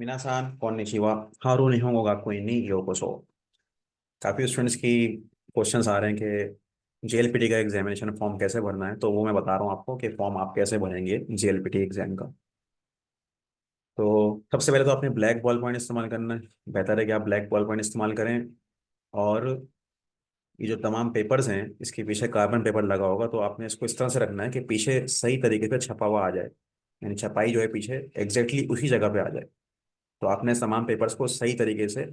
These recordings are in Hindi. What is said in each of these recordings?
मिनासान कॉन्निचिवा हारून निहोंगो गाक्कू इन्नी योकोसो। काफ़ी स्टूडेंट्स की क्वेश्चंस आ रहे हैं कि जेएलपीटी का एग्जामिनेशन फॉर्म कैसे भरना है, तो वो मैं बता रहा हूँ आपको कि फॉर्म आप कैसे भरेंगे जेएलपीटी एग्जाम का। तो सबसे पहले तो आपने ब्लैक बॉल पॉइंट इस्तेमाल करना है। बेहतर है कि आप ब्लैक बॉल पॉइंट इस्तेमाल करें। और ये जो तमाम पेपर्स हैं इसके पीछे कार्बन पेपर लगा होगा, तो आपने इसको इस तरह से रखना है कि पीछे सही तरीके से छपा हुआ आ जाए, यानी छपाई जो है पीछे एग्जैक्टली उसी जगह पे आ जाए। तो आपने तमाम पेपर्स को सही तरीके से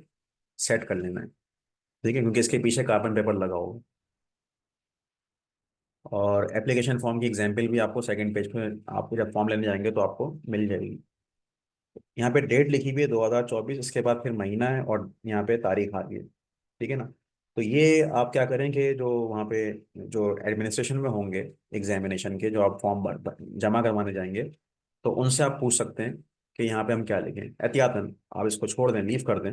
सेट कर लेना है। ठीक है, क्योंकि इसके पीछे कार्बन पेपर लगा होगा। और एप्लीकेशन फॉर्म की एग्जाम्पल भी आपको सेकंड पेज पे, आपको जब फॉर्म लेने जाएंगे तो आपको मिल जाएगी। यहाँ पे डेट लिखी हुई है 2024, इसके बाद फिर महीना है और यहाँ पे तारीख आ रही है। ठीक है ना। तो ये आप क्या करें कि जो वहाँ पे जो एडमिनिस्ट्रेशन में होंगे एग्जामिनेशन के, जो आप फॉर्म जमा करवाने जाएंगे, तो उनसे आप पूछ सकते हैं कि यहाँ पे हम क्या लिखें। एहतियातन आप इसको छोड़ दें, लीव कर दें।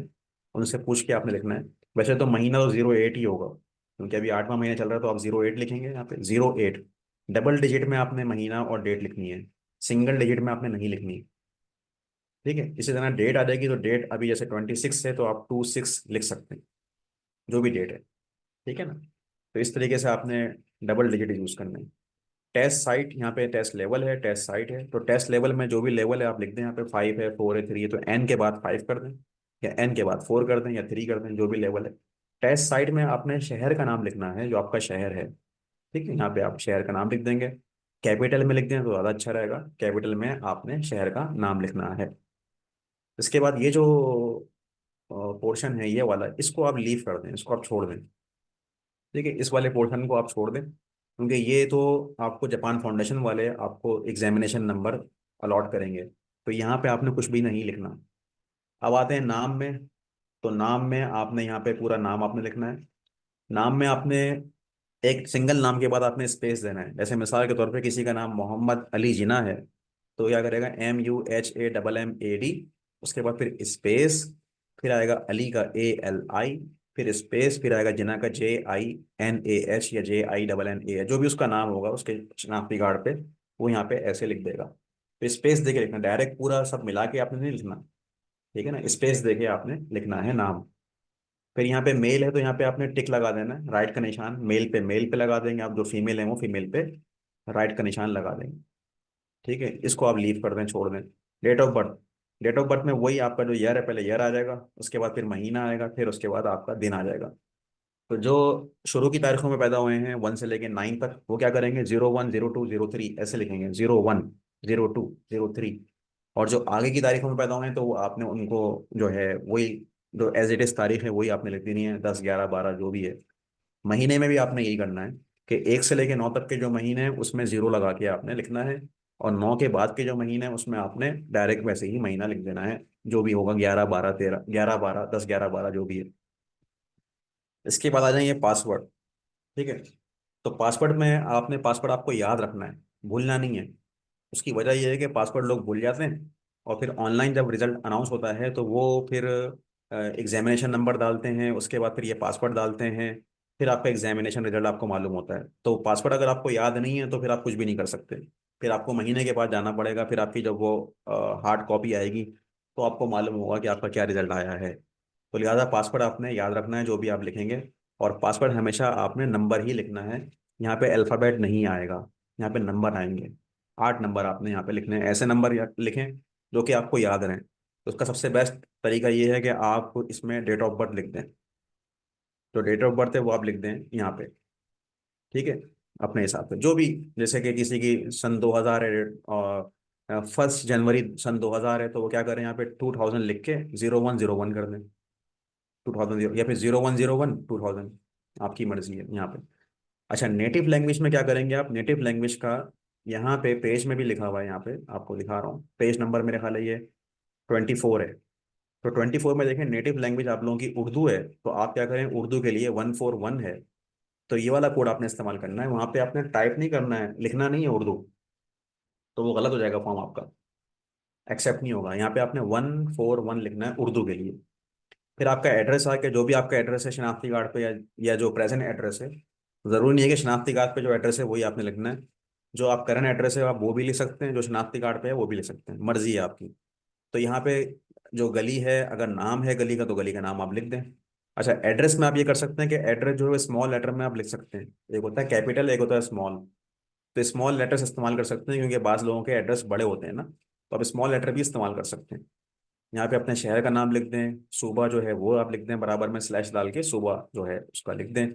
उनसे पूछ के आपने लिखना है। वैसे तो महीना तो 08 ही होगा, क्योंकि अभी 8वां महीना चल रहा है, तो आप 08 लिखेंगे। यहाँ पे 08 डबल डिजिट में आपने महीना और डेट लिखनी है, सिंगल डिजिट में आपने नहीं लिखनी। ठीक है, इसी तरह डेट आ जाएगी, तो डेट अभी जैसे 26 है तो आप 26 लिख सकते हैं, जो भी डेट है। ठीक है ना। तो इस तरीके से आपने डबल डिजिट यूज करना है। टेस्ट साइट, यहाँ पे टेस्ट लेवल है, टेस्ट साइट है, तो टेस्ट लेवल में जो भी लेवल है आप लिख दें। यहाँ पे 5 है, 4 है, 3 है, तो एन के बाद 5 कर दें, या एन के बाद 4 कर दें, या 3 कर दें, जो भी लेवल है। टेस्ट साइट में आपने शहर का नाम लिखना है, जो आपका शहर है। ठीक है, यहाँ पे आप शहर का नाम लिख देंगे। कैपिटल में लिख दें तो ज़्यादा अच्छा रहेगा। कैपिटल में आपने शहर का नाम लिखना है। इसके बाद ये जो पोर्शन है ये वाला, इसको आप लीव कर दें, इसको आप छोड़ दें। ठीक है, इस वाले पोर्शन को आप छोड़ दें, क्योंकि ये तो आपको जापान फाउंडेशन वाले आपको एग्जामिनेशन नंबर अलॉट करेंगे। तो यहाँ पे आपने कुछ भी नहीं लिखना। अब आते हैं नाम में। तो नाम में आपने यहाँ पे पूरा नाम आपने लिखना है। नाम में आपने एक सिंगल नाम के बाद आपने स्पेस देना है। जैसे मिसाल के तौर पे किसी का नाम मोहम्मद अली जिना है, तो क्या करेगा, MUHAMMAD, उसके बाद फिर स्पेस, फिर आएगा अली का ALI, फिर स्पेस, फिर आएगा जिना का JINAH या JINNA, जो भी उसका नाम होगा उसके शनाख्ती कार्ड पे, वो यहाँ पे ऐसे लिख देगा। तो स्पेस दे के लिखना, डायरेक्ट पूरा सब मिला के आपने नहीं लिखना। ठीक है ना, स्पेस दे के आपने लिखना है नाम। फिर यहाँ पे मेल है तो यहाँ पे आपने टिक लगा देना है, राइट का निशान। मेल पे लगा देंगे आप, जो फीमेल है वो फीमेल पे राइट का निशान लगा देंगे। ठीक है, इसको आप लीव कर दें, छोड़ दें। Date of birth, date of birth में वही आपका जो ईयर है, पहले ईयर आ जाएगा, उसके बाद फिर महीना आएगा, फिर उसके बाद आपका दिन आ जाएगा। तो जो शुरू की तारीखों में पैदा हुए हैं 1 से लेके 9 तक, वो क्या करेंगे, 01 02 03 ऐसे लिखेंगे, 01 02 03। और जो आगे की तारीखों में पैदा हुए हैं तो वो आपने उनको जो है वही, जो एज इट इज तारीख है वही आपने लिख देनी है, 10 11 12 जो भी है। महीने में भी आपने यही करना है कि 1 से लेके 9 तक के जो महीने हैं उसमें जीरो लगा के आपने लिखना है। और 9 के बाद के जो महीने हैं उसमें आपने डायरेक्ट वैसे ही महीना लिख देना है, जो भी होगा, 11 12 13, 11 12 10 11 12 जो भी है। इसके बाद आ जाएंगे पासवर्ड। ठीक है। तो पासवर्ड में आपने पासवर्ड आपको याद रखना है, भूलना नहीं है। उसकी वजह यह है कि पासवर्ड लोग भूल जाते हैं, और फिर ऑनलाइन जब रिजल्ट अनाउंस होता है तो वो फिर एग्जामिनेशन नंबर डालते हैं, उसके बाद फिर ये पासवर्ड डालते हैं, फिर आपका एग्जामिनेशन रिजल्ट आपको मालूम होता है। तो पासवर्ड अगर आपको याद नहीं है तो फिर आप कुछ भी नहीं कर सकते। फिर आपको महीने के बाद जाना पड़ेगा, फिर आपकी जब वो हार्ड कॉपी आएगी तो आपको मालूम होगा कि आपका क्या रिजल्ट आया है। तो लिहाजा पासवर्ड आपने याद रखना है जो भी आप लिखेंगे। और पासवर्ड हमेशा आपने नंबर ही लिखना है। यहाँ पे अल्फ़ाबेट नहीं आएगा, यहाँ पे नंबर आएंगे। 8 नंबर आपने यहाँ पे लिखने हैं, ऐसे नंबर लिखें जो कि आपको याद रहें। तो उसका सबसे बेस्ट तरीका ये है कि आप इसमें डेट ऑफ बर्थ लिख दें। जो डेट ऑफ बर्थ है वो आप लिख दें यहाँ पे। ठीक है, अपने हिसाब से जो भी, जैसे कि किसी की सन 2000 है और 1 जनवरी सन 2000 है, तो वो क्या करें, यहाँ पे 2000 लिख के 0101 कर दें। 2000 या फिर 0101 2000, आपकी मर्जी है यहाँ पे। अच्छा, नेटिव लैंग्वेज में क्या करेंगे आप, नेटिव लैंग्वेज का यहाँ पे पेज में भी लिखा हुआ है, यहाँ पे आपको दिखा रहा हूँ, पेज नंबर मेरे ख्याल है ये 24 है। तो 24 में देखें, नेटिव लैंग्वेज आप लोगों की उर्दू है, तो आप क्या करें, उर्दू के लिए 141 है। तो ये वाला कोड आपने इस्तेमाल करना है, वहाँ पे आपने टाइप नहीं करना है, लिखना नहीं है उर्दू, तो वो गलत हो जाएगा, फॉर्म आपका एक्सेप्ट नहीं होगा। यहाँ पे आपने 141 लिखना है उर्दू के लिए। फिर आपका एड्रेस आके, जो भी आपका एड्रेस है शनाख्ती कार्ड पे, या जो प्रेजेंट एड्रेस है, ज़रूरी नहीं है कि शनाख्ती कार्ड पे जो एड्रेस है वही आपने लिखना है। जो आप करंट एड्रेस है आप वो भी लिख सकते हैं, जो शनाख्ती कार्ड पे है वो भी लिख सकते हैं, मर्जी है आपकी। तो यहाँ पे जो गली है, अगर नाम है गली का तो गली का नाम आप लिख दें। अच्छा, एड्रेस में आप ये कर सकते हैं कि एड्रेस जो है स्मॉल लेटर में आप लिख सकते हैं। एक होता है कैपिटल, एक होता है स्मॉल। तो स्मॉल लेटर्स इस्तेमाल कर सकते हैं क्योंकि बाज़ लोगों के एड्रेस बड़े होते हैं ना, तो आप स्मॉल लेटर भी इस्तेमाल कर सकते हैं। यहाँ पे अपने शहर का नाम लिख दें, सूबा जो है वो आप लिख दें, बराबर में स्लैश डाल के सूबा जो है उसका लिख दें।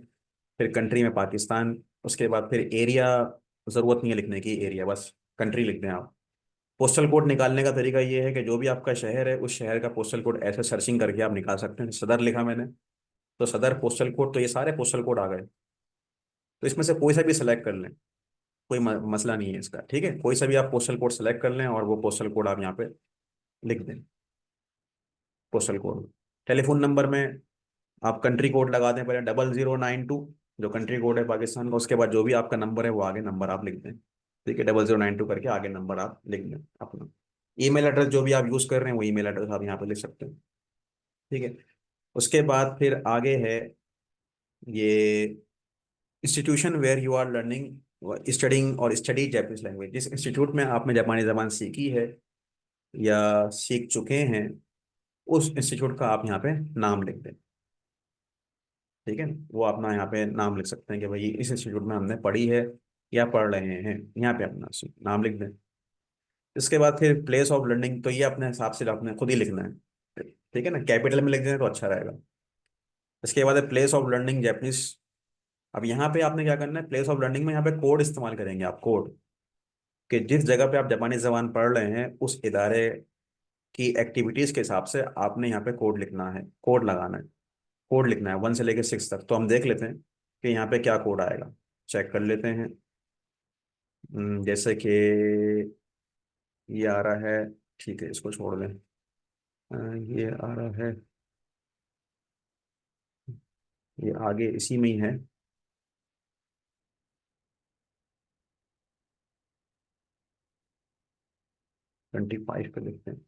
फिर कंट्री में पाकिस्तान। उसके बाद फिर एरिया, ज़रूरत नहीं है लिखने की एरिया, बस कंट्री लिख दें आप। पोस्टल कोड निकालने का तरीका ये है कि जो भी आपका शहर है उस शहर का पोस्टल कोड ऐसे सर्चिंग करके आप निकाल सकते हैं। सदर लिखा मैंने, तो सदर पोस्टल कोड, तो ये सारे पोस्टल कोड आ गए। तो इसमें से कोई सा भी सिलेक्ट कर लें, कोई मसला नहीं है इसका, ठीक है। कोई सा भी आप पोस्टल कोड सेलेक्ट कर लें और वो पोस्टल कोड आप यहाँ पे लिख दें। पोस्टल कोड, टेलीफोन नंबर में आप कंट्री कोड लगा दें, पहले 0092 जो कंट्री कोड है पाकिस्तान का, उसके बाद जो भी आपका नंबर है वो आगे नंबर आप लिख दें। ठीक है, 0092 करके आगे नंबर आप लिख दें अपना। ईमेल एड्रेस जो भी आप यूज़ कर रहे हैं वो ईमेल एड्रेस आप यहाँ पे लिख सकते हैं। ठीक है। उसके बाद फिर आगे है ये institution where you are learning studying और स्टडी जैपनीज लैंग्वेज। जिस इंस्टीट्यूट में आपने जापानी जबान सीखी है या सीख चुके हैं, उस इंस्टीट्यूट का आप यहाँ पे नाम लिख दें। ठीक है, वो अपना यहाँ पे नाम लिख सकते हैं कि भाई इस इंस्टीट्यूट में हमने पढ़ी है या पढ़ रहे हैं, यहाँ पे अपना नाम लिख दें। इसके बाद फिर प्लेस ऑफ लर्निंग, तो ये अपने हिसाब से आपने खुद ही लिखना है। ठीक है ना, कैपिटल में लिख दें तो अच्छा रहेगा। इसके बाद है प्लेस ऑफ लर्निंग जैपनीज। अब यहाँ पे आपने क्या करना है, प्लेस ऑफ लर्निंग में यहाँ पे कोड इस्तेमाल करेंगे आप, कोड कि जिस जगह पे आप जापानी जबान पढ़ रहे हैं उस इदारे की एक्टिविटीज के हिसाब से आपने यहाँ पे कोड लिखना है, कोड लगाना है। कोड लिखना है 1 से लेकर 6 तक। तो हम देख लेते हैं कि यहाँ पे क्या कोड आएगा, चेक कर लेते हैं। जैसे कि ये आ रहा है, ठीक है इसको छोड़ दें। ये आ रहा है, ये आगे इसी में ही है। 25 पे लिखते हैं,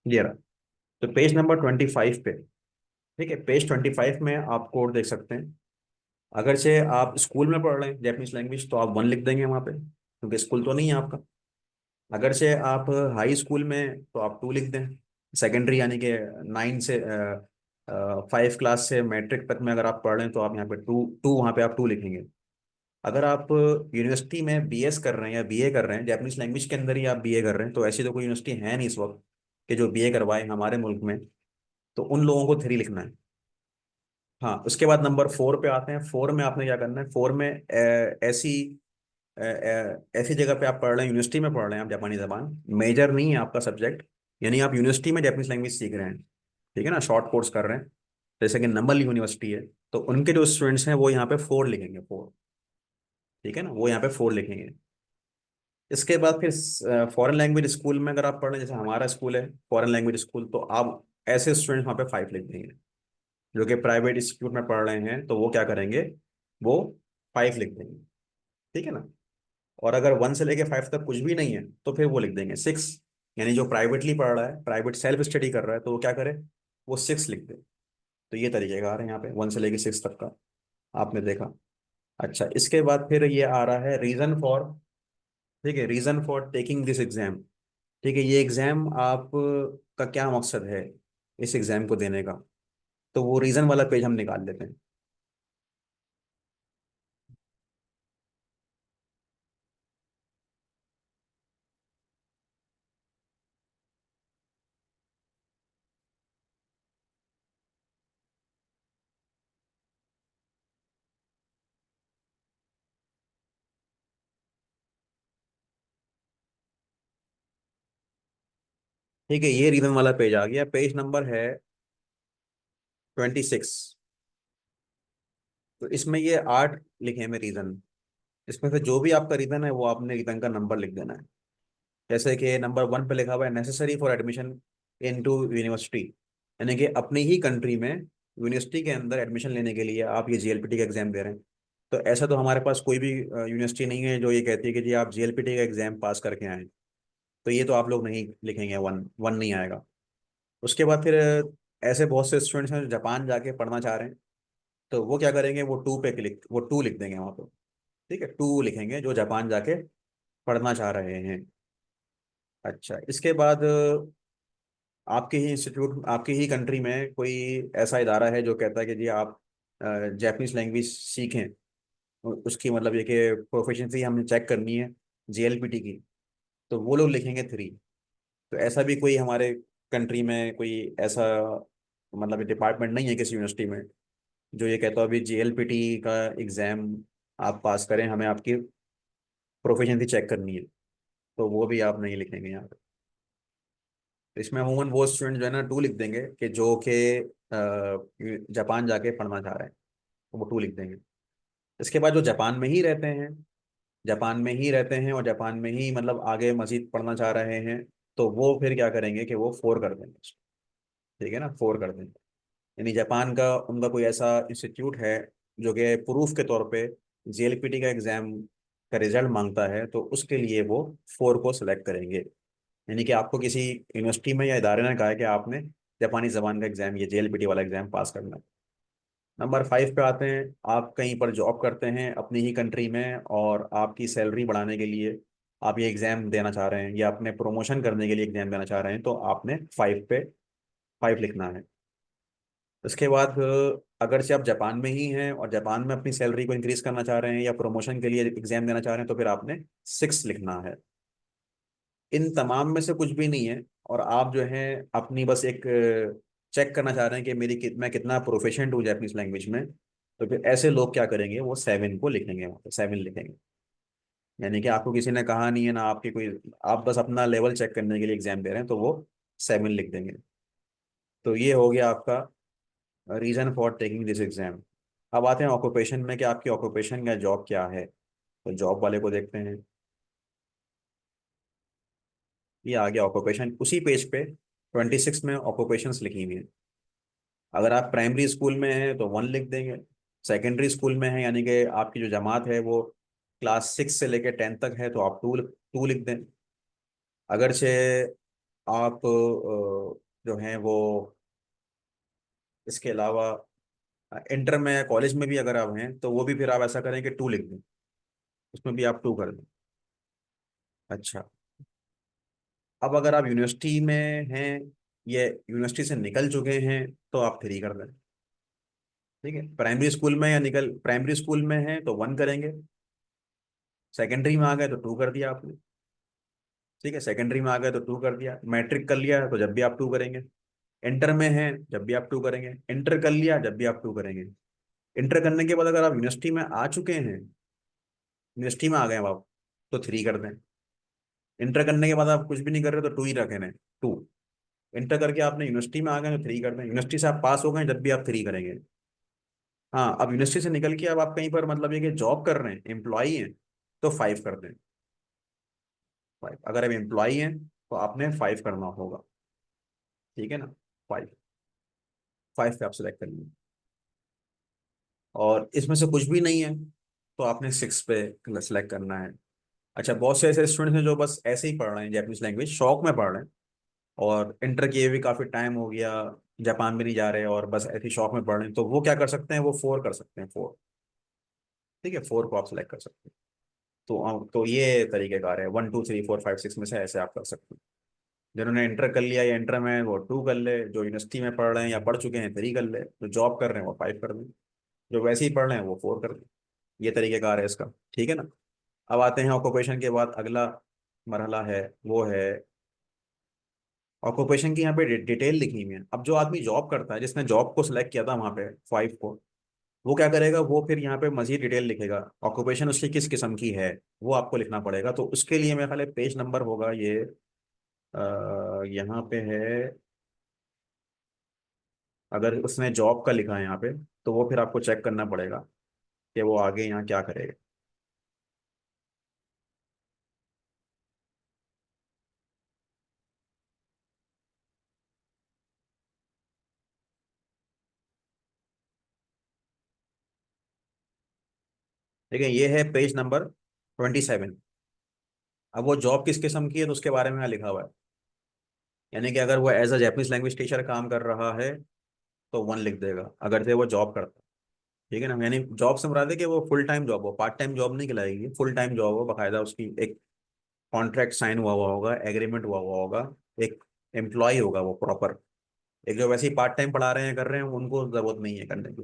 ये रहा। तो पेज नंबर 25 पे, ठीक है, पेज 25 में आप कोड देख सकते हैं। अगर से आप स्कूल में पढ़ रहे हैं जैपनीज लैंग्वेज तो आप 1 लिख देंगे वहाँ पे, क्योंकि स्कूल तो नहीं है आपका। अगर से आप हाई स्कूल में तो आप 2 लिख दें। सेकेंडरी यानी कि 5 क्लास से मैट्रिक तक में अगर आप पढ़ रहे हैं तो आप यहाँ पे टू टू वहाँ पे आप 2 लिखेंगे। अगर आप यूनिवर्सिटी में बीएस कर रहे हैं या बीए कर रहे हैं, जैपनीज लैंग्वेज के अंदर ही आप बीए कर रहे हैं, तो ऐसी तो कोई यूनिवर्सिटी है नहीं इस वक्त कि जो बीए करवाए हमारे मुल्क में, तो उन लोगों को 3 लिखना है। हाँ, उसके बाद नंबर 4 पे आते हैं। 4 में आपने क्या करना है, 4 में ऐसी जगह पे आप पढ़ रहे हैं, यूनिवर्सिटी में पढ़ रहे हैं आप जापानी जबान, मेजर नहीं है आपका सब्जेक्ट, यानी आप यूनिवर्सिटी में जापानीज लैंग्वेज सीख रहे हैं, ठीक है ना, शॉर्ट कोर्स कर रहे हैं, जैसे कि नमल यूनिवर्सिटी है, तो उनके जो स्टूडेंट्स हैं वो यहाँ पे 4 लिखेंगे, 4। ठीक है ना, वो यहाँ पे 4 लिखेंगे। इसके बाद फिर फॉरेन लैंग्वेज स्कूल में अगर आप पढ़ रहे हैं, जैसे हमारा स्कूल है फॉरेन लैंग्वेज स्कूल, तो आप ऐसे स्टूडेंट्स वहाँ पे 5 लिख देंगे। जो कि प्राइवेट इंस्टीट्यूट में पढ़ रहे हैं तो वो क्या करेंगे, वो 5 लिख देंगे। ठीक है ना। और अगर 1 से लेके 5 तक कुछ भी नहीं है तो फिर वो लिख देंगे 6। यानी जो प्राइवेटली पढ़ रहा है, प्राइवेट सेल्फ स्टडी कर रहा है, तो वो क्या करे, वो 6 लिख दे। तो ये तरीके का आ रहा है यहाँ पे 1 से लेके 6 तक का, आपने देखा। अच्छा, इसके बाद फिर ये आ रहा है रीजन फॉर। ठीक है, reason for taking this exam. ठीक है, ये एग्जाम आप का क्या मकसद है इस एग्जाम को देने का, तो वो रीजन वाला पेज हम निकाल लेते हैं। ठीक है, ये रीजन वाला पेज आ गया, पेज नंबर है 26। तो इसमें ये 8 लिखे हैं रीजन। इसमें से जो भी आपका रीजन है वो आपने रीजन का नंबर लिख देना है। जैसे कि नंबर 1 पे लिखा हुआ है necessary for admission into university, यानी कि अपनी ही कंट्री में यूनिवर्सिटी के अंदर एडमिशन लेने के लिए आप ये जीएलपीटी का एग्जाम दे रहे हैं। तो ऐसा तो हमारे पास कोई भी यूनिवर्सिटी नहीं है जो ये कहती है कि जी आप जीएलपीटी का एग्जाम पास करके आए। तो ये तो आप लोग नहीं लिखेंगे, वन वन नहीं आएगा। उसके बाद फिर ऐसे बहुत से स्टूडेंट्स हैं जो जापान जाके पढ़ना चाह रहे हैं, तो वो क्या करेंगे, वो 2 पे क्लिक, वो 2 लिख देंगे वहाँ पे। ठीक है, 2 लिखेंगे जो जापान जाके पढ़ना चाह रहे हैं। अच्छा, इसके बाद आपके ही इंस्टीट्यूट, आपकी ही कंट्री में कोई ऐसा इदारा है जो कहता है कि जी आप जैपनीज लैंग्वेज सीखें, उसकी मतलब ये कि प्रोफिशिएंसी हमने चेक करनी है JLPT की, तो वो लोग लिखेंगे 3। तो ऐसा भी कोई हमारे कंट्री में कोई ऐसा मतलब डिपार्टमेंट नहीं है किसी यूनिवर्सिटी में जो ये कहता हो अभी JLPT का एग्ज़ाम आप पास करें, हमें आपकी प्रोफिशिएंसी चेक करनी है, तो वो भी आप नहीं लिखेंगे यहाँ पे। तो इसमें अमूमन वो स्टूडेंट जो है ना 2 लिख देंगे कि जो कि जापान जाके पढ़ना चाह रहे हैं, तो वो 2 लिख देंगे। इसके बाद जो जापान में ही रहते हैं, जापान में ही रहते हैं और जापान में ही मतलब आगे मजीद पढ़ना चाह रहे हैं, तो वो फिर क्या करेंगे कि वो 4 कर देंगे। ठीक है ना, 4 कर देंगे। यानी जापान का उनका कोई ऐसा इंस्टीट्यूट है जो कि प्रूफ के तौर पे JLPT का एग्ज़ाम का रिजल्ट मांगता है, तो उसके लिए वो 4 को सिलेक्ट करेंगे। यानी कि आपको किसी यूनिवर्सिटी में या इदारे ने कहा है कि आपने जापानी ज़बान का एग्ज़ाम, ये JLPT वाला एग्ज़ाम पास करना है। नंबर 5 पे आते हैं, आप कहीं पर जॉब करते हैं अपनी ही कंट्री में, और आपकी सैलरी बढ़ाने के लिए आप ये एग्ज़ाम देना चाह रहे हैं या अपने प्रमोशन करने के लिए एग्ज़ाम देना चाह रहे हैं, तो आपने 5 पे 5 लिखना है। उसके बाद अगर से आप जापान में ही हैं और जापान में अपनी सैलरी को इंक्रीज करना चाह रहे हैं या प्रमोशन के लिए एग्ज़ाम देना चाह रहे हैं, तो फिर आपने 6 लिखना है। इन तमाम में से कुछ भी नहीं है, और आप जो है अपनी बस एक चेक करना चाह रहे हैं कि मैं कितना प्रोफिशिएंट हूँ जापानीज लैंग्वेज में, तो फिर ऐसे लोग क्या करेंगे, वो 7 को लिखेंगे, वहाँ पे 7 लिखेंगे। यानी कि आपको किसी ने कहा नहीं है ना आपकी कोई, आप बस अपना लेवल चेक करने के लिए एग्जाम दे रहे हैं, तो वो 7 लिख देंगे। तो ये हो गया आपका reason for taking this exam. अब आते हैं ऑक्यूपेशन में कि आपकी ऑक्यूपेशन या जॉब क्या है। तो जॉब वाले को देखते हैं, ये आ गया ऑक्यूपेशन उसी पेज पे। 26 में ऑक्यूपेशंस लिखी हुई है। अगर आप प्राइमरी स्कूल में हैं तो 1 लिख देंगे। सेकेंडरी स्कूल में है यानी कि आपकी जो जमात है वो क्लास 6 से लेकर 10 तक है, तो आप 2 लिख दें। अगर से आप जो हैं वो इसके अलावा इंटर में या कॉलेज में भी अगर आप हैं, तो वो भी फिर आप ऐसा करें कि 2 लिख दें, उसमें भी आप 2 कर दें। अच्छा, अब अगर आप यूनिवर्सिटी में हैं या यूनिवर्सिटी से निकल चुके हैं, तो आप 3 कर दें। ठीक है, प्राइमरी स्कूल में या निकल प्राइमरी स्कूल में हैं तो 1 करेंगे, सेकेंडरी में आ गए तो 2 कर दिया आपने। ठीक है, सेकेंडरी में आ गए तो 2 कर दिया, मैट्रिक कर लिया तो जब भी आप 2 करेंगे। इंटर में हैं जब भी आप 2 करेंगे, इंटर कर लिया जब भी आप 2 करेंगे। इंटर करने के बाद अगर आप यूनिवर्सिटी में आ चुके हैं, यूनिवर्सिटी में आ गए अब आप, तो 3 कर दें। इंटर करने के बाद आप कुछ भी नहीं कर रहे तो 2 ही रखें, 2। इंटर करके आपने यूनिवर्सिटी में आ गए तो 3 कर दें, यूनिवर्सिटी से आप पास हो गए जब भी आप 3 करेंगे। हाँ, अब यूनिवर्सिटी से निकल के अब आप कहीं पर मतलब ये कि जॉब कर रहे हैं, एम्प्लॉई हैं, तो 5 कर दें। 5, अगर आप एम्प्लॉई हैं तो आपने 5 करना होगा। ठीक है ना, 5। 5 पे आप सेलेक्ट कर लीजिए, और इसमें से कुछ भी नहीं है तो आपने 6 पे सेलेक्ट करना है। अच्छा, बहुत से ऐसे स्टूडेंट्स हैं जो बस ऐसे ही पढ़ रहे हैं जापानीज लैंग्वेज, शौक में पढ़ रहे हैं, और इंटर किए भी काफ़ी टाइम हो गया, जापान भी नहीं जा रहे और बस ऐसे ही शौक में पढ़ रहे हैं, तो वो क्या कर सकते हैं, वो 4 कर सकते हैं, 4। ठीक है, 4 को आप सेलेक्ट कर सकते हैं। तो ये तरीकेकार है, 1 2 3 4 5 6 में से ऐसे आप कर सकते हैं। जिन्होंने इंटर कर लिया या इंटर में वो 2 कर ले, जो यूनिवर्सिटी में पढ़ रहे हैं या पढ़ चुके हैं 3 कर ले, जो जॉब कर रहे हैं वो 5 कर दें, जो वैसे ही पढ़ रहे हैं वो 4 कर दें। ये तरीकेकार है इसका। ठीक है ना। अब आते हैं ऑक्यूपेशन के बाद अगला मरहला है, वो है ऑक्यूपेशन की। यहाँ पे डिटेल लिखी हुई है। अब जो आदमी जॉब करता है, जिसने जॉब को सिलेक्ट किया था वहाँ पे 5 को, वो क्या करेगा, वो फिर यहाँ पे मजीद डिटेल लिखेगा, ऑक्यूपेशन उसकी किस किस्म की है, वो आपको लिखना पड़ेगा। तो उसके लिए मेरे ख्याल है पेज नंबर होगा ये, यहाँ पे है। अगर उसने जॉब का लिखा है यहाँ पे, तो वो फिर आपको चेक करना पड़ेगा कि वो आगे यहाँ क्या करेगा। देखिए, ये है पेज नंबर 27। अब वो जॉब किस किस्म की है तो उसके बारे में यहाँ लिखा हुआ है। यानी कि अगर वो as a Japanese language teacher काम कर रहा है तो 1 लिख देगा, अगर से वो जॉब करता है। ठीक है ना, यानी जॉब से मुराद है कि वो फुल टाइम जॉब हो, पार्ट टाइम जॉब नहीं कहलाएगी, फुल टाइम जॉब हो, बाकायदा उसकी एक कॉन्ट्रैक्ट साइन हुआ हुआ होगा, एग्रीमेंट हुआ हुआ होगा, एक एम्प्लॉय होगा वो प्रॉपर। एक जो वैसे ही पार्ट टाइम पढ़ा रहे हैं कर रहे हैं उनको जरूरत नहीं है करने की।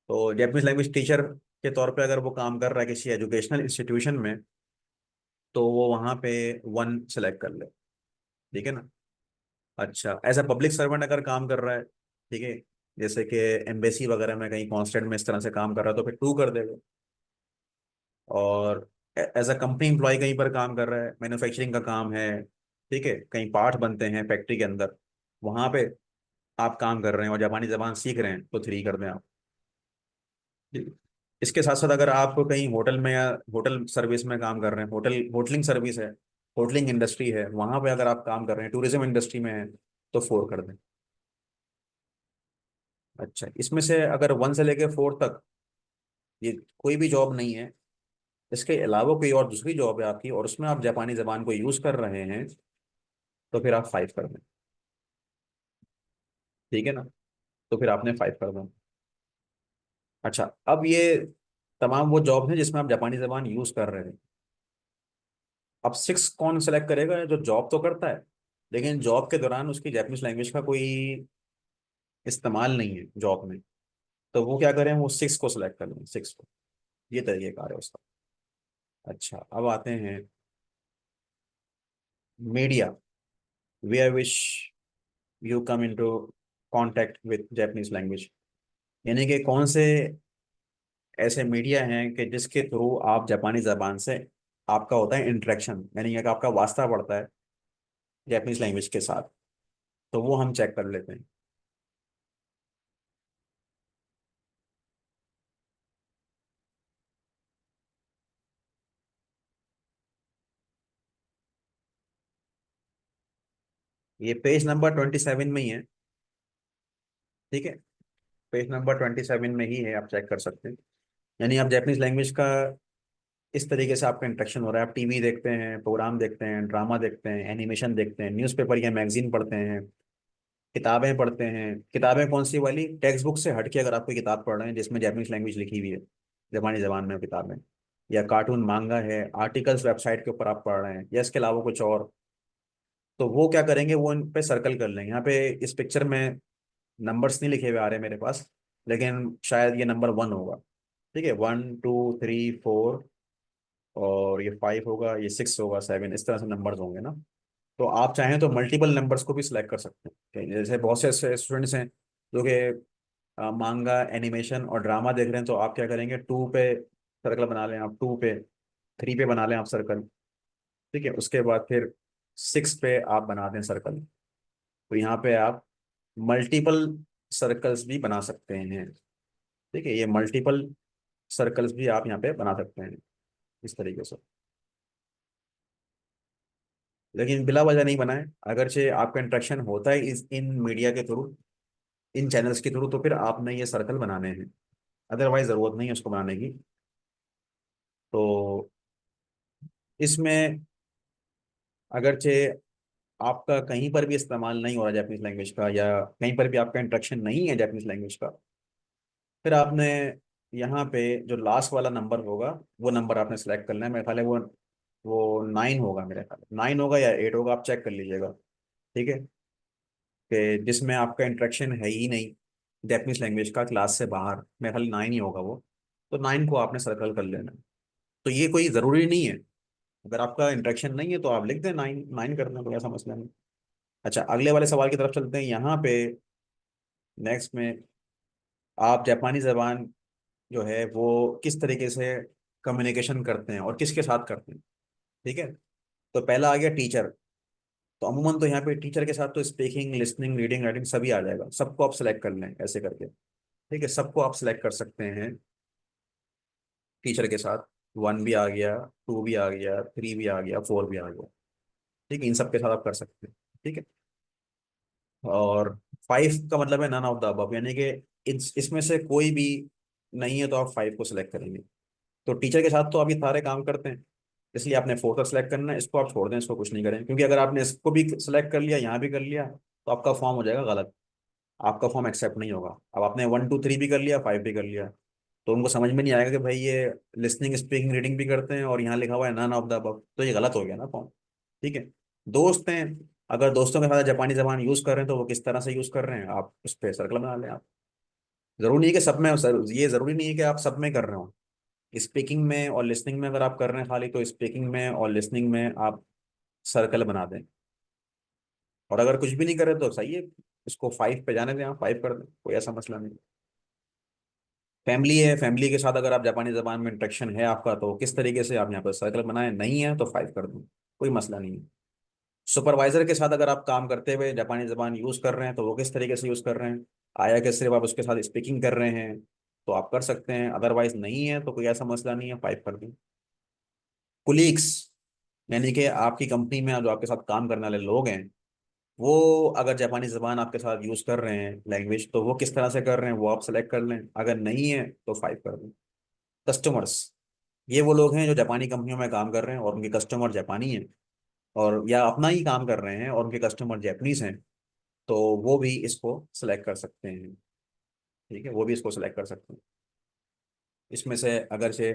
तो जैपनीज लैंग्वेज टीचर के तौर पे अगर वो काम कर रहा है किसी एजुकेशनल इंस्टीट्यूशन में, तो वो वहाँ पे वन सेलेक्ट कर ले। ठीक है ना। अच्छा, एज अ पब्लिक सर्वेंट अगर काम कर रहा है, ठीक है, जैसे कि एम्बेसी वगैरह में कहीं कॉन्स्टेंट में इस तरह से काम कर रहा है तो फिर टू कर देगा। और एज अ कंपनी एम्प्लॉय कहीं पर काम कर रहा है, मैन्युफैक्चरिंग का काम है, ठीक है, कहीं पार्ट बनते हैं फैक्ट्री के अंदर, वहाँ पे आप काम कर रहे हैं और जापानी जबान सीख रहे हैं तो थ्री कर दें आप। ठीक। इसके साथ साथ अगर आप कहीं होटल में या होटल सर्विस में काम कर रहे हैं, होटलिंग सर्विस है, होटलिंग इंडस्ट्री है, वहाँ पे अगर आप काम कर रहे हैं, टूरिज्म इंडस्ट्री में है, तो फोर कर दें। अच्छा, इसमें से अगर वन से लेके फोर तक ये कोई भी जॉब नहीं है, इसके अलावा कोई और दूसरी जॉब है आपकी और उसमें आप जापानी जबान को यूज कर रहे हैं, तो फिर आप फाइव कर दें। ठीक है ना। तो फिर आपने फाइव कर दें। अच्छा, अब ये तमाम वो जॉब हैं जिसमें आप जापानी जबान यूज कर रहे हैं। अब सिक्स कौन सेलेक्ट करेगा? जो जॉब तो करता है लेकिन जॉब के दौरान उसकी जापानीज लैंग्वेज का कोई इस्तेमाल नहीं है जॉब में, तो वो क्या करें, वो सिक्स को सिलेक्ट कर लें, सिक्स को। ये तरीकेकार है उसका। अच्छा, अब आते हैं media where which you come into contact with Japanese language. यानी कि कौन से ऐसे मीडिया हैं कि जिसके थ्रू आप जापानी जबान से आपका होता है इंटरेक्शन, यानी कि आपका वास्ता पड़ता है जापानीज लैंग्वेज के साथ। तो वो हम चेक कर लेते हैं। ये पेज नंबर 27 में ही है। ठीक है, पेज नंबर 27 में ही है, आप चेक कर सकते हैं। यानी आप जापानीज लैंग्वेज का इस तरीके से आपका इंटरेक्शन हो रहा है, आप टीवी देखते हैं, प्रोग्राम देखते हैं, ड्रामा देखते हैं, एनिमेशन देखते हैं, न्यूज़पेपर या मैगजीन पढ़ते हैं, किताबें पढ़ते हैं। किताबें कौन सी वाली? टेक्स्ट बुक से हटके अगर आप कोई किताब पढ़ रहे हैं जिसमें जापानीज लैंग्वेज लिखी हुई है, जापानी जबान में किताबें, या कार्टून मांगा है, आर्टिकल्स वेबसाइट के ऊपर आप पढ़ रहे हैं, या इसके अलावा कुछ और, तो वो क्या करेंगे, वो इन पे सर्कल कर लेंगे। यहाँ पे इस पिक्चर में नंबर्स नहीं लिखे हुए आ रहे मेरे पास, लेकिन शायद ये नंबर वन होगा। ठीक है, वन टू थ्री फोर, और ये फाइव होगा, ये सिक्स होगा, सेवन, इस तरह से नंबर्स होंगे ना। तो आप चाहें तो मल्टीपल नंबर्स को भी सिलेक्ट कर सकते हैं। जैसे बहुत से ऐसे स्टूडेंट्स हैं जो कि मांगा, एनिमेशन और ड्रामा देख रहे हैं, तो आप क्या करेंगे, टू पे सर्कल बना लें, आप टू पे, थ्री पे बना लें आप सर्कल। ठीक है, उसके बाद फिर सिक्स पे आप बना दें सर्कल। तो यहाँ पे आप मल्टीपल सर्कल्स भी बना सकते हैं। ठीक है, ये मल्टीपल सर्कल्स भी आप यहाँ पे बना सकते हैं इस तरीके से। लेकिन बिला वजह नहीं बनाए, अगरचे आपका इंटरेक्शन होता है इस इन मीडिया के थ्रू, इन चैनल्स के थ्रू, तो फिर आपने ये सर्कल बनाने हैं, अदरवाइज ज़रूरत नहीं है उसको बनाने की। तो इसमें अगरचे आपका कहीं पर भी इस्तेमाल नहीं हो रहा जापानीज लैंग्वेज का, या कहीं पर भी आपका इंटरेक्शन नहीं है जापानीज लैंग्वेज का, फिर आपने यहाँ पे जो लास्ट वाला नंबर होगा वो नंबर आपने सेलेक्ट करना है। मेरे ख्याल है वो नाइन होगा, मेरे ख्याल नाइन होगा या एट होगा, आप चेक कर लीजिएगा। ठीक है, कि जिसमें आपका इंटरेक्शन है ही नहीं जापानीज लैंग्वेज का क्लास से बाहर, मेरे ख्याल नाइन ही होगा वो। तो नाइन को आपने सर्कल कर लेना है। तो ये कोई ज़रूरी नहीं है, अगर आपका इंटरेक्शन नहीं है तो आप लिख दें नाइन, नाइन करना कोई ऐसा मसला नहीं। अच्छा, अगले वाले सवाल की तरफ चलते हैं। यहाँ पे नेक्स्ट में आप जापानी जबान जो है वो किस तरीके से कम्युनिकेशन करते हैं और किसके साथ करते हैं। ठीक है, तो पहला आ गया टीचर। तो अमूमन तो यहाँ पे टीचर के साथ तो स्पीकिंग, लिसनिंग, रीडिंग, राइटिंग सभी आ जाएगा, सबको आप सेलेक्ट कर लें ऐसे करके। ठीक है, सबको आप सेलेक्ट कर सकते हैं टीचर के साथ। वन भी आ गया, टू भी आ गया, थ्री भी आ गया, फोर भी आ गया। ठीक है, इन सब के साथ आप कर सकते हैं। ठीक है, और फाइव का मतलब है नन ऑफ द अबव, यानी कि इसमें से कोई भी नहीं है तो आप फाइव को सिलेक्ट करेंगे। तो टीचर के साथ तो आप ये सारे काम करते हैं, इसलिए आपने फोर का सिलेक्ट करना है, इसको आप छोड़ दें, इसको कुछ नहीं करें, क्योंकि अगर आपने इसको भी सिलेक्ट कर लिया, यहाँ भी कर लिया, तो आपका फॉर्म हो जाएगा गलत, आपका फॉर्म एक्सेप्ट नहीं होगा। अब आपने वन टू थ्री भी कर लिया, फाइव भी कर लिया, तो उनको समझ में नहीं आएगा कि भाई ये लिसनिंग, स्पीकिंग, रीडिंग भी करते हैं और यहाँ लिखा हुआ है नन ऑफ द अबव, तो ये गलत हो गया ना फॉर्म। ठीक है, दोस्त हैं, अगर दोस्तों के साथ जापानी जबान यूज़ कर रहे हैं तो वो किस तरह से यूज़ कर रहे हैं, आप उस पर सर्कल बना लें आप। जरूरी नहीं है कि सब में सर, ये जरूरी नहीं है कि आप सब में कर रहे हो। स्पीकिंग में और लिसनिंग में अगर आप कर रहे हैं खाली, तो स्पीकिंग में और लिसनिंग में आप सर्कल बना दें। और अगर कुछ भी नहीं करे तो सही है, इसको 5 पे जाने दें, आप 5 कर दें, कोई ऐसा मसला नहीं। फैमिली है, फैमिली के साथ अगर आप जापानी जबान में इंटरेक्शन है आपका, तो किस तरीके से आप यहाँ पर सर्कल बनाएं, नहीं है तो 5 कर दें, कोई मसला नहीं है। सुपरवाइजर के साथ अगर आप काम करते हुए जापानी जबान यूज़ कर रहे हैं तो वो किस तरीके से यूज़ कर रहे हैं, आया कि सिर्फ आप उसके साथ स्पीकिंग कर रहे हैं, तो आप कर सकते हैं, अदरवाइज नहीं है तो कोई ऐसा मसला नहीं है, 5 कर दें। कुलीग्स, यानी कि आपकी कंपनी में जो आपके साथ काम करने वाले लोग हैं, वो अगर जापानी जबान आपके साथ यूज़ कर रहे हैं लैंग्वेज, तो वो किस तरह से कर रहे हैं वो आप सेलेक्ट कर लें, अगर नहीं है तो 5 कर दें। कस्टमर्स, ये वो लोग हैं जो जापानी कंपनियों में काम कर रहे हैं और उनके कस्टमर जापानी हैं, और या अपना ही काम कर रहे हैं और उनके कस्टमर जैपनीज हैं, तो वो भी इसको सिलेक्ट कर सकते हैं। ठीक है, वो भी इसको सिलेक्ट कर सकते हैं। इसमें से अगर से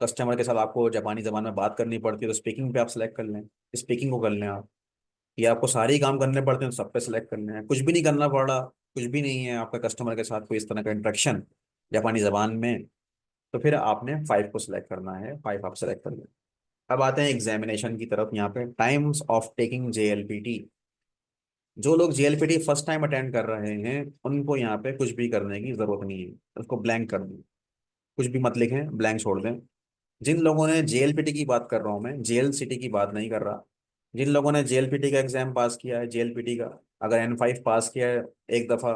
कस्टमर के साथ आपको जापानी ज़बान में बात करनी पड़ती है तो स्पीकिंग पे आप सेलेक्ट कर लें, स्पीकिंग को कर लें आप। या आपको सारे ही काम करने पड़ते हैं तो सब पे सेलेक्ट करने हैं, कुछ भी नहीं करना पड़ रहा, कुछ भी नहीं है आपका कस्टमर के साथ कोई इस तरह का इंट्रैक्शन जापानी ज़बान में, तो फिर आपने 5 को सिलेक्ट करना है, 5 आप सेलेक्ट कर लें। अब आते हैं एग्जामिनेशन की तरफ। यहाँ पे टाइम्स ऑफ टेकिंग JLPT। जो लोग JLPT फर्स्ट टाइम अटेंड कर रहे हैं उनको यहाँ पे कुछ भी करने की जरूरत नहीं है, उसको ब्लैंक कर दें, कुछ भी मत लिखें, ब्लैंक छोड़ दें। जिन लोगों ने JLPT की बात कर रहा हूँ मैं, JLCT की बात नहीं कर रहा। जिन लोगों ने JLPT का एग्जाम पास किया है, JLPT का अगर N5 पास किया है एक दफ़ा,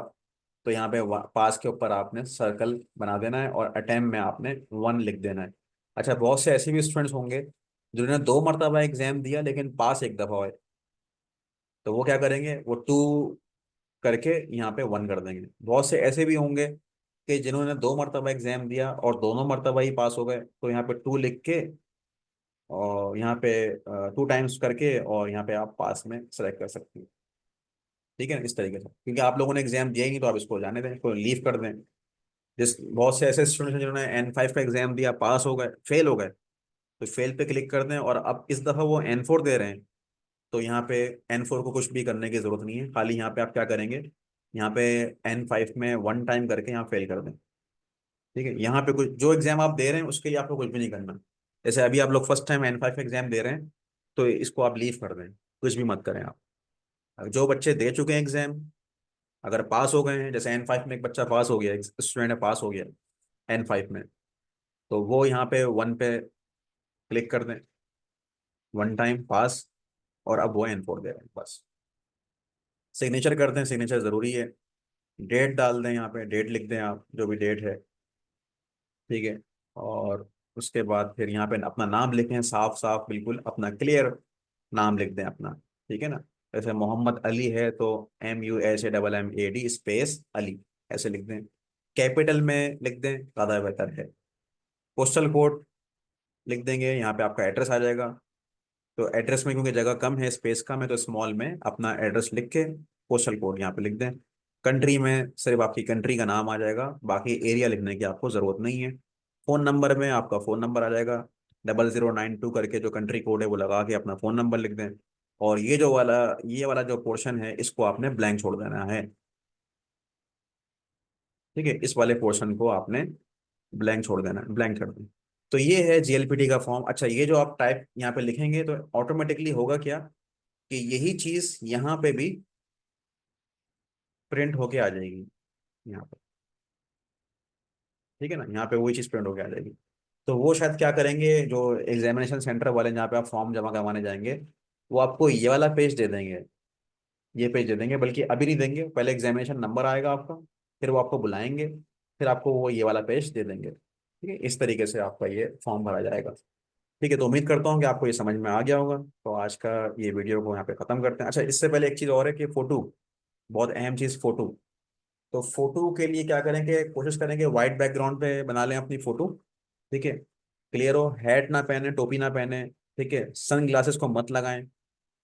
तो यहाँ पे पास के ऊपर आपने सर्कल बना देना है और अटेम्प्ट में आपने 1 लिख देना है। अच्छा, बहुत से ऐसे भी स्टूडेंट्स होंगे जिन्होंने 2 मरतबा एग्जाम दिया लेकिन पास एक दफ़ा हुए, तो वो क्या करेंगे, वो 2 करके यहाँ पे 1 कर देंगे। बहुत से ऐसे भी होंगे कि जिन्होंने 2 मरतबा एग्जाम दिया और दोनों मरतबा ही पास हो गए, तो यहाँ पे 2 लिख के और यहाँ पे 2 टाइम्स करके और यहाँ पे आप पास में सेलेक्ट कर सकते हैं। ठीक है, इस तरीके से, क्योंकि आप लोगों ने एग्जाम दिया ही नहीं तो आप इसको जाने दें, इसको लीव कर दें। जिस बहुत से ऐसे स्टूडेंट्स हैं जिन्होंने N5 का एग्जाम दिया, पास हो गए, फेल हो गए, तो फेल पे क्लिक कर दें, और अब इस दफ़ा वो N4 दे रहे हैं, तो यहाँ पे N4 को कुछ भी करने की जरूरत नहीं है, खाली यहाँ पे आप क्या करेंगे, यहाँ पे N5 में 1 टाइम करके यहाँ फेल कर दें। ठीक है, यहाँ पे कुछ जो एग्जाम आप दे रहे हैं उसके लिए आपको कुछ भी नहीं करना। जैसे अभी आप लोग फर्स्ट टाइम N5 एग्जाम दे रहे हैं, तो इसको आप लीव कर दें, कुछ भी मत करें आप। जो बच्चे दे चुके हैं एग्जाम, अगर पास हो गए हैं, जैसे N5 में एक बच्चा पास हो गया, स्टूडेंट पास हो गया N5 में, तो वो यहाँ पे 1 पे क्लिक कर दें, 1 टाइम पास, और अब वो N4 दे रहे हैं बस। सिग्नेचर कर दें, सिग्नेचर ज़रूरी है। डेट डाल दें, यहाँ पे डेट लिख दें आप, जो भी डेट है। ठीक है, और उसके बाद फिर यहाँ पे अपना नाम लिखें, साफ साफ बिल्कुल अपना क्लियर नाम लिख दें अपना। ठीक है ना, जैसे मोहम्मद अली है तो MUHAMMAD स्पेस अली, ऐसे लिख दें, कैपिटल में लिख दें, ज़्यादा बेहतर है। पोस्टल कोड लिख देंगे, यहाँ पे आपका एड्रेस आ जाएगा। तो एड्रेस में क्योंकि जगह कम है, स्पेस कम है, तो स्मॉल में अपना एड्रेस लिख के पोस्टल कोड यहाँ पे लिख दें। कंट्री में सिर्फ आपकी कंट्री का नाम आ जाएगा, बाकी एरिया लिखने की आपको ज़रूरत नहीं है। फ़ोन नंबर में आपका फ़ोन नंबर आ जाएगा, 0092 करके जो कंट्री कोड है वो लगा के अपना फ़ोन नंबर लिख दें। और ये वाला जो पोर्शन है इसको आपने ब्लैंक छोड़ देना है। ठीक है, इस वाले पोर्शन को आपने ब्लैंक छोड़ देना है, ब्लैंक कर दें। तो ये है JLPT का फॉर्म। अच्छा, ये जो आप टाइप यहाँ पे लिखेंगे तो ऑटोमेटिकली होगा क्या, कि यही चीज यहाँ पे भी प्रिंट होके आ जाएगी यहाँ पे। ठीक है ना, यहाँ पे वही चीज प्रिंट होके आ जाएगी। तो वो शायद क्या करेंगे, जो एग्जामिनेशन सेंटर वाले जहाँ पे आप फॉर्म जमा करवाने जाएंगे, वो आपको ये वाला पेज दे देंगे, ये पेज दे देंगे, बल्कि अभी नहीं देंगे, पहले एग्जामिनेशन नंबर आएगा आपका, फिर वो आपको बुलाएंगे, फिर आपको वो ये वाला पेज दे देंगे। ठीक है, इस तरीके से आपका ये फॉर्म भरा जाएगा। ठीक है, तो उम्मीद करता हूँ कि आपको ये समझ में आ गया होगा। तो आज का ये वीडियो को यहाँ पे ख़त्म करते हैं। अच्छा, इससे पहले एक चीज़ और है कि फ़ोटो, बहुत अहम चीज़ फ़ोटो। तो फोटो के लिए क्या करेंगे, कोशिश करेंगे वाइट बैकग्राउंड पे बना लें अपनी फोटो। ठीक है, क्लियर हो, हैट ना पहने, टोपी ना पहने। ठीक है, सन ग्लासेस को मत लगाएं।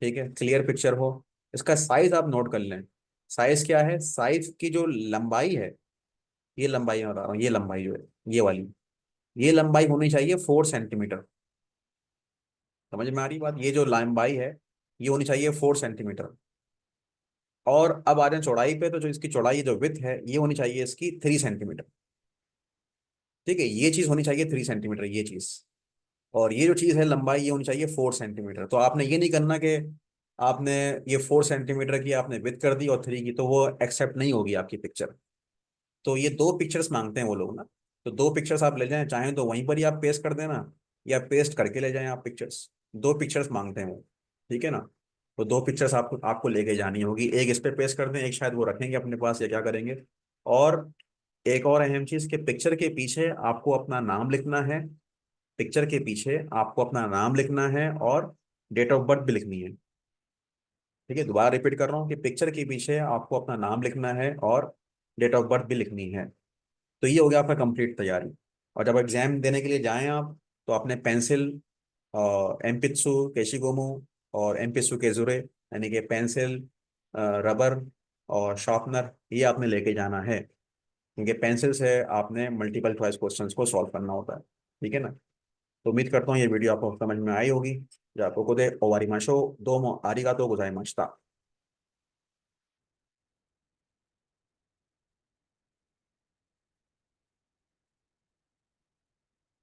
ठीक है, क्लियर पिक्चर हो। इसका साइज आप नोट कर लें। साइज क्या है, साइज की जो लंबाई है, ये लंबाई मैं बता रहा हूँ, ये लंबाई जो है, ये वाली, ये लंबाई होनी चाहिए 4 सेंटीमीटर। समझ में आ रही बात, ये जो लंबाई है ये होनी चाहिए 4 सेंटीमीटर। और अब आ जाए चौड़ाई पे, तो जो इसकी चौड़ाई जो विथ है ये होनी चाहिए इसकी 3 सेंटीमीटर। ठीक है, ये चीज होनी चाहिए 3 सेंटीमीटर, ये चीज। और ये जो चीज है लंबाई, ये होनी चाहिए 4 सेंटीमीटर। तो आपने ये नहीं करना कि आपने ये 4 सेंटीमीटर की आपने विथ कर दी और 3 की, तो वो एक्सेप्ट नहीं होगी आपकी पिक्चर। तो ये दो पिक्चर्स मांगते हैं वो लोग ना। तो दो पिक्चर्स आप ले जाएं, चाहें तो वहीं पर ही आप पेस्ट कर देना, या पेस्ट करके ले जाएं आप पिक्चर्स। दो पिक्चर्स मांगते हैं वो। ठीक है ना। तो दो पिक्चर्स आपको आपको लेके जानी होगी, एक इस पे पेस्ट कर दें, एक शायद वो रखेंगे अपने पास या क्या करेंगे। और एक और अहम चीज कि पिक्चर के पीछे आपको अपना नाम लिखना है। पिक्चर के पीछे आपको अपना नाम लिखना है और डेट ऑफ बर्थ भी लिखनी है। ठीक है, दोबारा रिपीट कर रहा हूँ कि पिक्चर के पीछे आपको अपना नाम लिखना है और डेट ऑफ बर्थ भी लिखनी है। तो ये हो गया आपका कंप्लीट तैयारी। और जब एग्जाम देने के लिए जाएं आप, तो आपने पेंसिल, एम्पित्सु केशिगोमू और एम्पित्सु केजुरे, यानी कि पेंसिल, रबर और शार्पनर, ये आपने लेके जाना है। क्योंकि पेंसिल से आपने मल्टीपल चॉइस क्वेश्चंस को सॉल्व करना होता है। ठीक है ना। तो उम्मीद करता हूँ ये वीडियो आपको समझ में आई होगी। जो आपको खुदे ओवारी माशो दो मो आरिगातो गोजाइमाशिता।